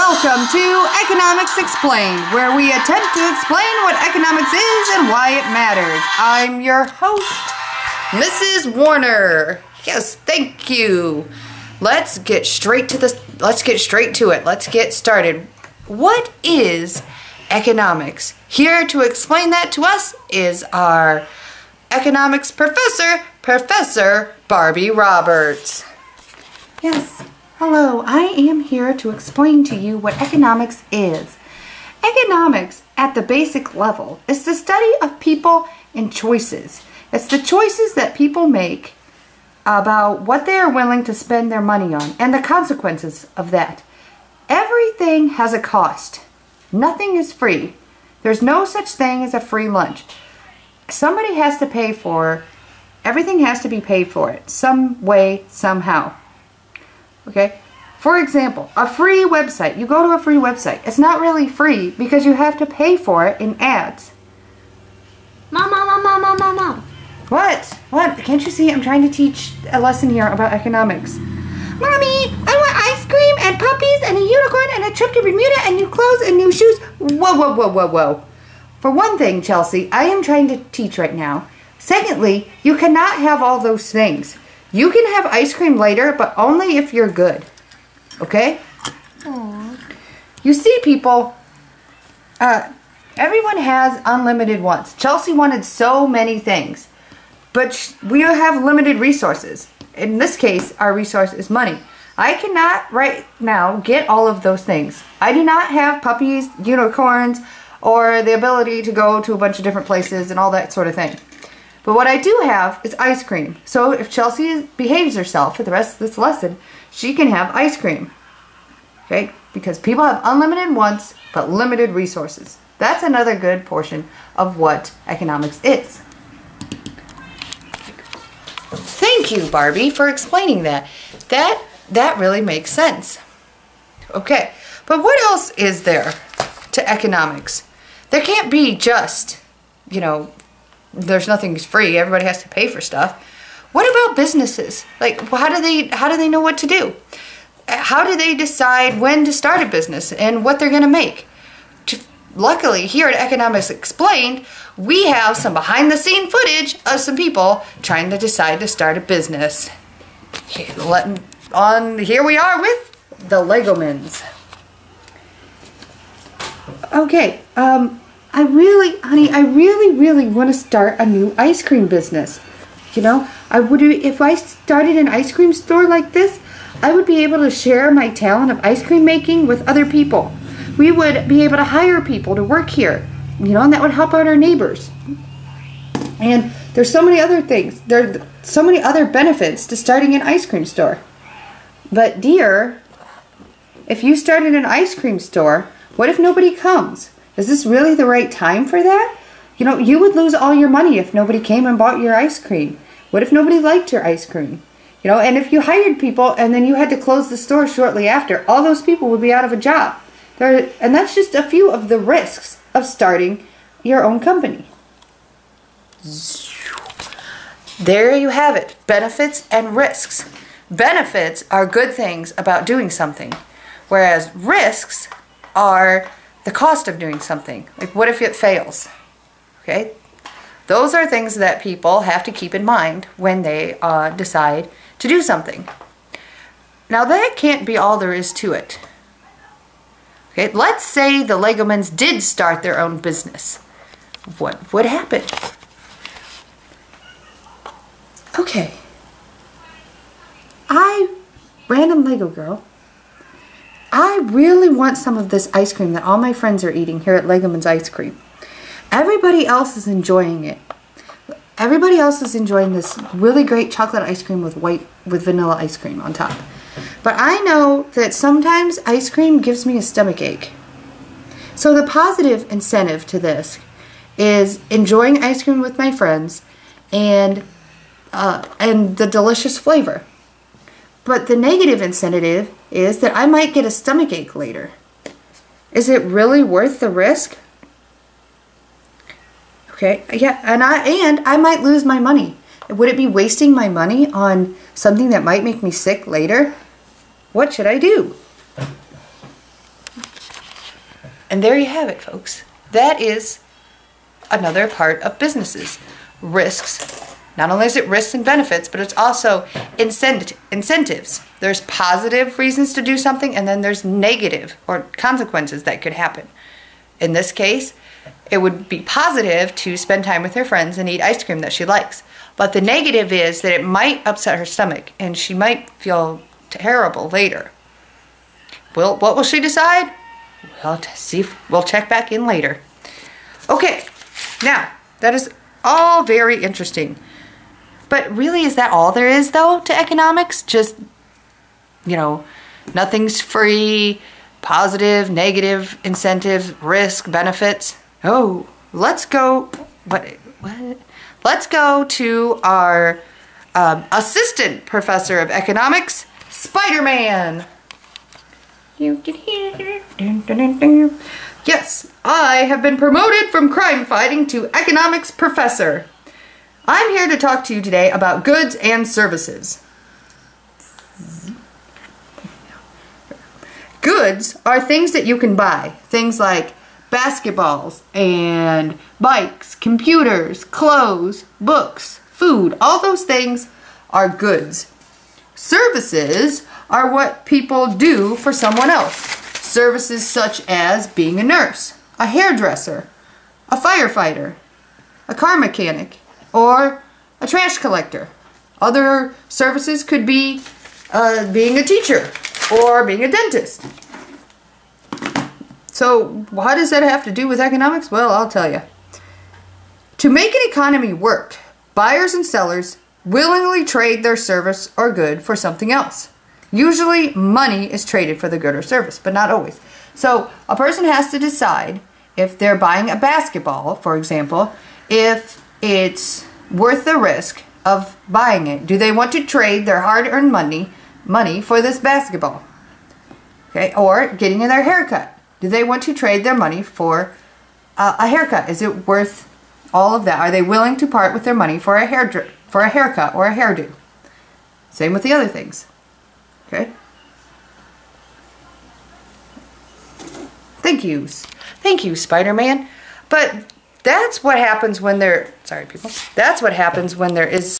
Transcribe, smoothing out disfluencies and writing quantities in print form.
Welcome to Economics Explained, where we attempt to explain what economics is and why it matters. I'm your host, Mrs. Warner. Yes, thank you. Let's get straight to it. Let's get started. What is economics? Here to explain that to us is our economics professor, Professor Barbie Roberts. Yes. Hello, I am here to explain to you what economics is. Economics, at the basic level, is the study of people and choices. It's the choices that people make about what they are willing to spend their money on and the consequences of that. Everything has a cost. Nothing is free. There's no such thing as a free lunch. Somebody has to pay for, everything has to be paid for it, some way, somehow. Okay, for example, a free website. You go to a free website. It's not really free because you have to pay for it in ads. Mom. What? What? Can't you see? I'm trying to teach a lesson here about economics. Mommy, I want ice cream and puppies and a unicorn and a trip to Bermuda and new clothes and new shoes. Whoa. For one thing, Chelsea, I am trying to teach right now. Secondly, you cannot have all those things. You can have ice cream later, but only if you're good. Okay? Aww. You see, people, everyone has unlimited wants. Chelsea wanted so many things, but we have limited resources. In this case, our resource is money. I cannot right now get all of those things. I do not have puppies, unicorns, or the ability to go to a bunch of different places and all that sort of thing. But what I do have is ice cream. So if Chelsea behaves herself for the rest of this lesson, she can have ice cream. Okay? Because people have unlimited wants, but limited resources. That's another good portion of what economics is. Thank you, Barbie, for explaining that. That really makes sense. Okay, but what else is there to economics? There can't be just, there's nothing's free. Everybody has to pay for stuff. What about businesses? Like, how do they know what to do? How do they decide when to start a business and what they're going to make? Luckily, here at Economics Explained, we have some behind-the-scene footage of some people trying to decide to start a business. Here we are with the Legomans. Okay, I really want to start a new ice cream business. If I started an ice cream store like this, I would be able to share my talent of ice cream making with other people. We would be able to hire people to work here, and that would help out our neighbors. And there's so many other things. There's so many other benefits to starting an ice cream store. But dear, if you started an ice cream store, what if nobody comes? Is this really the right time for that? You would lose all your money if nobody came and bought your ice cream. What if nobody liked your ice cream? And if you hired people and then you had to close the store shortly after, all those people would be out of a job. And that's just a few of the risks of starting your own company. There you have it. Benefits and risks. Benefits are good things about doing something, whereas risks are the cost of doing something. Like, what if it fails? Okay? Those are things that people have to keep in mind when they decide to do something. Now, that can't be all there is to it. Okay? Let's say the Legomans did start their own business. What would happen? Okay. Random Lego girl, I really want some of this ice cream that all my friends are eating here at Legomans Ice Cream. Everybody else is enjoying it. Everybody else is enjoying this really great chocolate ice cream with vanilla ice cream on top. But I know that sometimes ice cream gives me a stomach ache. So the positive incentive to this is enjoying ice cream with my friends and the delicious flavor. But the negative incentive is that I might get a stomach ache later. Is it really worth the risk? Okay, yeah, and I might lose my money. Would it be wasting my money on something that might make me sick later? What should I do? And there you have it, folks. That is another part of businesses. Risks. Not only is it risks and benefits, but it's also incentives. There's positive reasons to do something, and then there's negative or consequences that could happen. In this case, it would be positive to spend time with her friends and eat ice cream that she likes. But the negative is that it might upset her stomach, and she might feel terrible later. Well, what will she decide? We'll check back in later. Okay, now, that is all very interesting. But really, is that all there is, though, to economics? Just, you know, nothing's free, positive, negative, incentives, risk, benefits. Oh, let's go. What? Let's go to our assistant professor of economics, Spider-Man. Yes, I have been promoted from crime fighting to economics professor. I'm here to talk to you today about goods and services. Goods are things that you can buy. Things like basketballs and bikes, computers, clothes, books, food. All those things are goods. Services are what people do for someone else. Services such as being a nurse, a hairdresser, a firefighter, a car mechanic, or a trash collector. Other services could be being a teacher or being a dentist. So what does that have to do with economics? Well, I'll tell you. To make an economy work, buyers and sellers willingly trade their service or good for something else. Usually money is traded for the good or service, but not always. So a person has to decide if they're buying a basketball, for example, if it's worth the risk of buying it. Do they want to trade their hard-earned money for this basketball? Okay, or getting their haircut. Do they want to trade their money for a haircut? Is it worth all of that? Are they willing to part with their money for a haircut or a hairdo? Same with the other things. Okay. Thank you, Spider-Man. But that's what happens when there. Sorry, people. That's what happens when there is